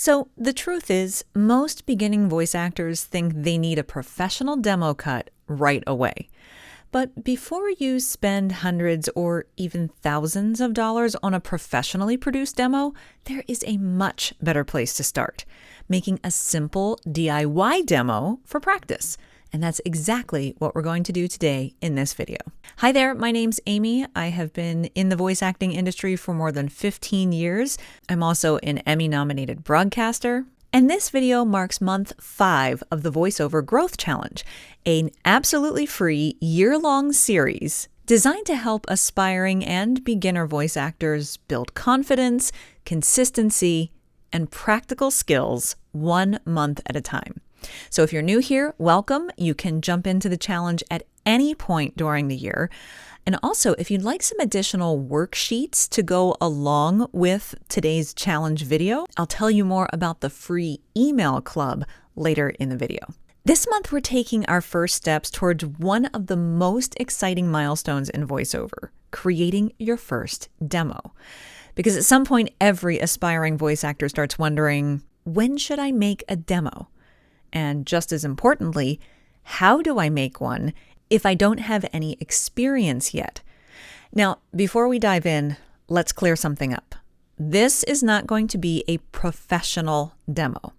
So the truth is, most beginning voice actors think they need a professional demo cut right away. But before you spend hundreds or even thousands of dollars on a professionally produced demo, there is a much better place to start, making a simple DIY demo for practice. And that's exactly what we're going to do today in this video. Hi there, my name's Amy. I have been in the voice acting industry for more than 15 years. I'm also an Emmy-nominated broadcaster. And this video marks month 5 of the Voiceover Growth Challenge, an absolutely free year-long series designed to help aspiring and beginner voice actors build confidence, consistency, and practical skills 1 month at a time. So if you're new here, welcome. You can jump into the challenge at any point during the year. And also, if you'd like some additional worksheets to go along with today's challenge video, I'll tell you more about the free email club later in the video. This month, we're taking our first steps towards one of the most exciting milestones in voiceover, creating your first demo. Because at some point, every aspiring voice actor starts wondering, when should I make a demo? And just as importantly, how do I make one if I don't have any experience yet? Now, before we dive in, let's clear something up. This is not going to be a professional demo.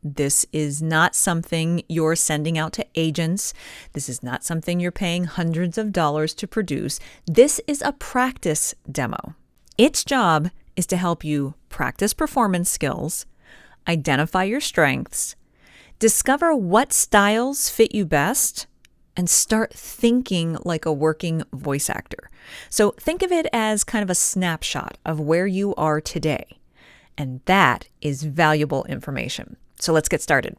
This is not something you're sending out to agents. This is not something you're paying hundreds of dollars to produce. This is a practice demo. Its job is to help you practice performance skills, identify your strengths, discover what styles fit you best, and start thinking like a working voice actor. So think of it as kind of a snapshot of where you are today. And that is valuable information. So let's get started.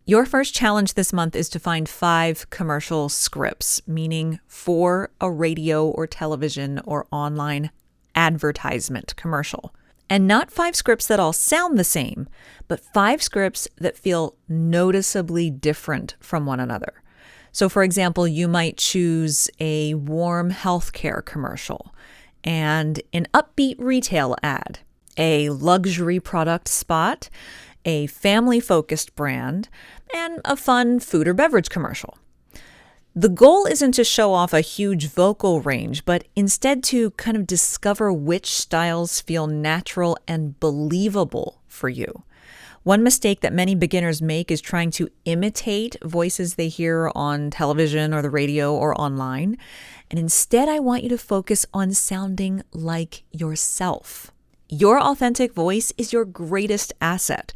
Your first challenge this month is to find 5 commercial scripts, meaning for a radio or television or online advertisement commercial. And not 5 scripts that all sound the same, but 5 scripts that feel noticeably different from one another. So for example, you might choose a warm healthcare commercial and an upbeat retail ad, a luxury product spot, a family-focused brand, and a fun food or beverage commercial. The goal isn't to show off a huge vocal range, but instead to kind of discover which styles feel natural and believable for you. One mistake that many beginners make is trying to imitate voices they hear on television or the radio or online. And instead, I want you to focus on sounding like yourself. Your authentic voice is your greatest asset.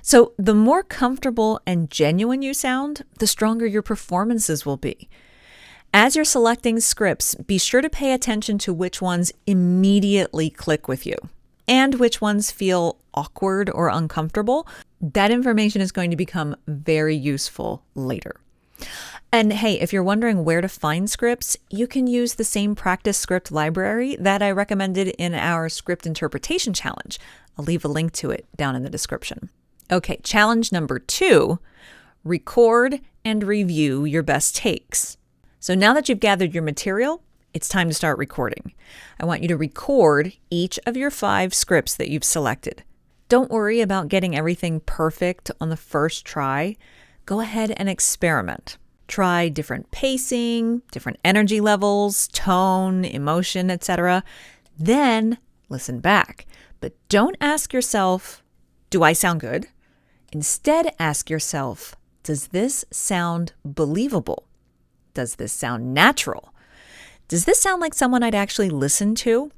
So the more comfortable and genuine you sound, the stronger your performances will be. As you're selecting scripts, be sure to pay attention to which ones immediately click with you and which ones feel awkward or uncomfortable. That information is going to become very useful later. And hey, if you're wondering where to find scripts, you can use the same practice script library that I recommended in our script interpretation challenge. I'll leave a link to it down in the description. Okay, challenge number 2, record and review your best takes. So now that you've gathered your material, it's time to start recording. I want you to record each of your 5 scripts that you've selected. Don't worry about getting everything perfect on the first try. Go ahead and experiment. Try different pacing, different energy levels, tone, emotion, etc. Then listen back. But don't ask yourself, do I sound good? Instead, ask yourself, does this sound believable? Does this sound natural? Does this sound like someone I'd actually listen to?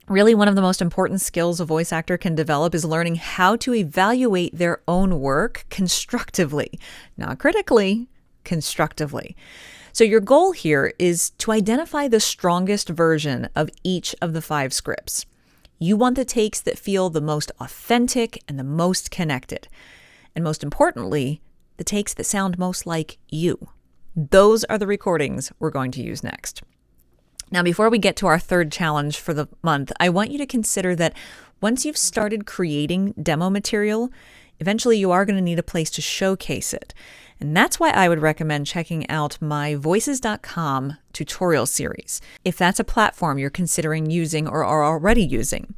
Really, one of the most important skills a voice actor can develop is learning how to evaluate their own work constructively, not critically, constructively. So your goal here is to identify the strongest version of each of the 5 scripts. You want the takes that feel the most authentic and the most connected. And most importantly, the takes that sound most like you. Those are the recordings we're going to use next. Now, before we get to our third challenge for the month, I want you to consider that once you've started creating demo material, eventually you are going to need a place to showcase it. And that's why I would recommend checking out my Voices.com tutorial series, if that's a platform you're considering using or are already using.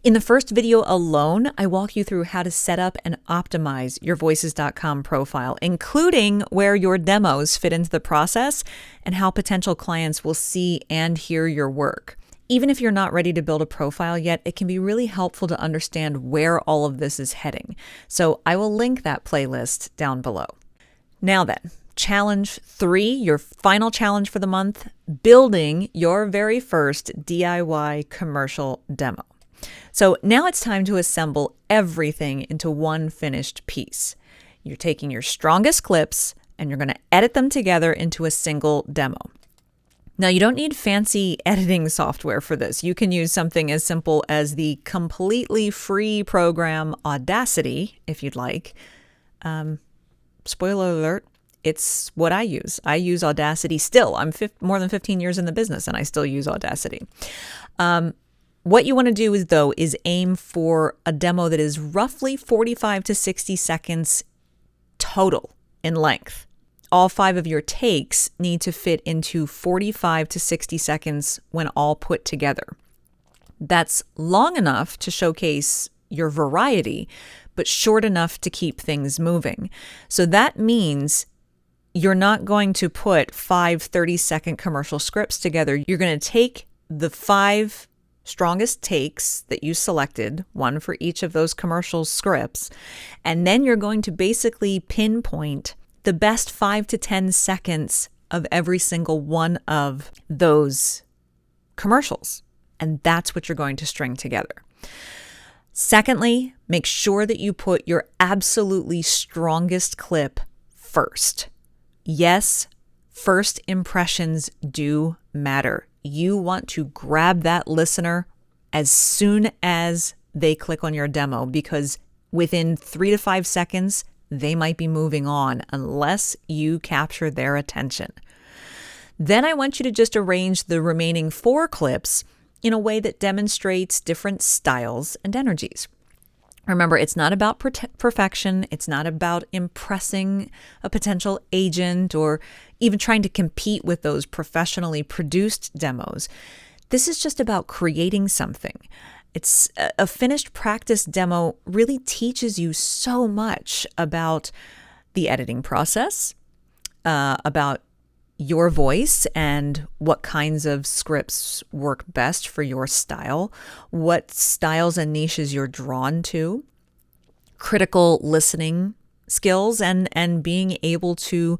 In the first video alone, I walk you through how to set up and optimize your Voices.com profile, including where your demos fit into the process and how potential clients will see and hear your work. Even if you're not ready to build a profile yet, it can be really helpful to understand where all of this is heading. So I will link that playlist down below. Now then, challenge 3, your final challenge for the month, building your very first DIY commercial demo. So now it's time to assemble everything into one finished piece. You're taking your strongest clips and you're going to edit them together into a single demo. Now, you don't need fancy editing software for this. You can use something as simple as the completely free program Audacity, if you'd like. Spoiler alert, it's what I use. I use Audacity still. I'm more than 15 years in the business, and I still use Audacity. What you want to do is aim for a demo that is roughly 45 to 60 seconds total in length. All 5 of your takes need to fit into 45 to 60 seconds when all put together. That's long enough to showcase your variety, but short enough to keep things moving. So that means you're not going to put 5 30-second commercial scripts together. You're going to take the 5 strongest takes that you selected, one for each of those commercial scripts, and then you're going to basically pinpoint the best 5 to 10 seconds of every single one of those commercials. And that's what you're going to string together. Secondly, make sure that you put your absolutely strongest clip first. Yes, first impressions do matter. You want to grab that listener as soon as they click on your demo, because within 3 to 5 seconds, they might be moving on unless you capture their attention. Then I want you to just arrange the remaining 4 clips in a way that demonstrates different styles and energies. Remember, it's not about perfection. It's not about impressing a potential agent or even trying to compete with those professionally produced demos. This is just about creating something. It's a finished practice demo really teaches you so much about the editing process, about your voice and what kinds of scripts work best for your style, what styles and niches you're drawn to, critical listening skills, and being able to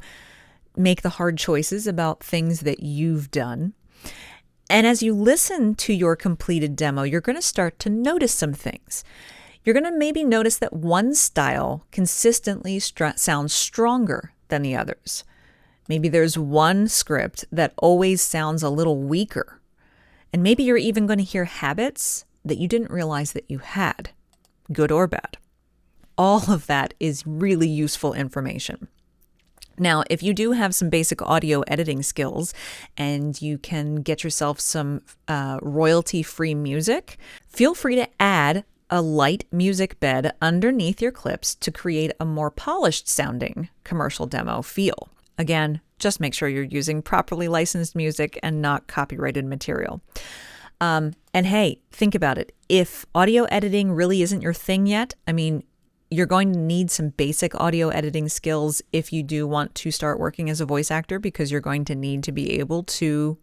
make the hard choices about things that you've done. And as you listen to your completed demo, you're going to start to notice some things. You're going to maybe notice that one style consistently sounds stronger than the others. Maybe there's one script that always sounds a little weaker. And maybe you're even going to hear habits that you didn't realize that you had, good or bad. All of that is really useful information. Now, if you do have some basic audio editing skills and you can get yourself some royalty-free music, feel free to add a light music bed underneath your clips to create a more polished sounding commercial demo feel. Again, just make sure you're using properly licensed music and not copyrighted material. And hey, think about it. If audio editing really isn't your thing yet, you're going to need some basic audio editing skills if you do want to start working as a voice actor, because you're going to need to be able to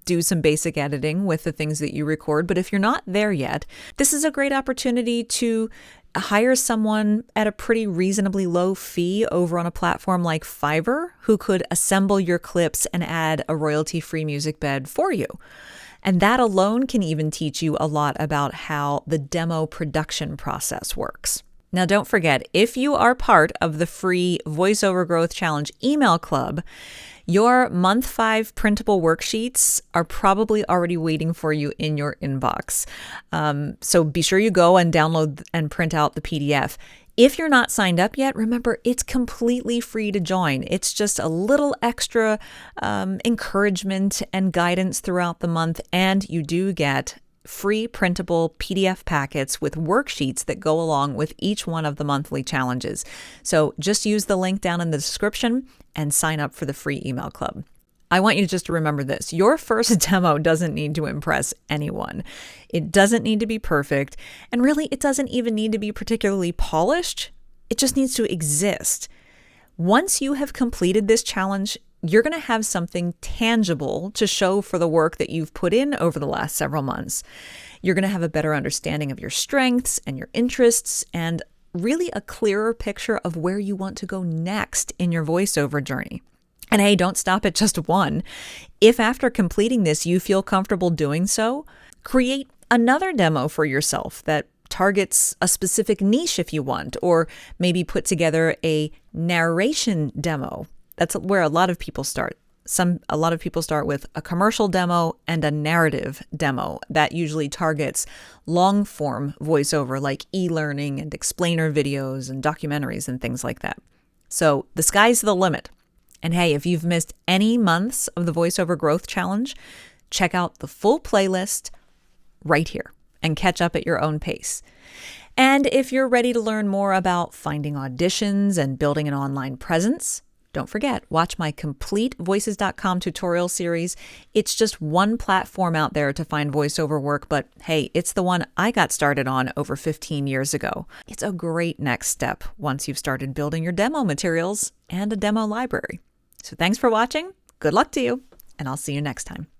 do some basic editing with the things that you record. But if you're not there yet, this is a great opportunity to hire someone at a pretty reasonably low fee over on a platform like Fiverr who could assemble your clips and add a royalty-free music bed for you. And that alone can even teach you a lot about how the demo production process works. Now, don't forget, if you are part of the free Voiceover Growth Challenge email club, your month 5 printable worksheets are probably already waiting for you in your inbox. So be sure you go and download and print out the PDF. If you're not signed up yet, remember, it's completely free to join. It's just a little extra encouragement and guidance throughout the month, and you do get free printable PDF packets with worksheets that go along with each one of the monthly challenges. So just use the link down in the description and sign up for the free email club. I want you just to remember this. Your first demo doesn't need to impress anyone. It doesn't need to be perfect, and really it doesn't even need to be particularly polished. It just needs to exist. Once you have completed this challenge, you're going to have something tangible to show for the work that you've put in over the last several months. You're going to have a better understanding of your strengths and your interests, and really a clearer picture of where you want to go next in your voiceover journey. And hey, don't stop at just one. If after completing this you feel comfortable doing so, create another demo for yourself that targets a specific niche if you want, or maybe put together a narration demo. That's where a lot of people start. A lot of people start with a commercial demo and a narrative demo that usually targets long form voiceover like e-learning and explainer videos and documentaries and things like that. So the sky's the limit. And hey, if you've missed any months of the VoiceOver Growth Challenge, check out the full playlist right here and catch up at your own pace. And if you're ready to learn more about finding auditions and building an online presence, don't forget, watch my complete Voices.com tutorial series. It's just one platform out there to find voiceover work, but hey, it's the one I got started on over 15 years ago. It's a great next step once you've started building your demo materials and a demo library. So thanks for watching. Good luck to you, and I'll see you next time.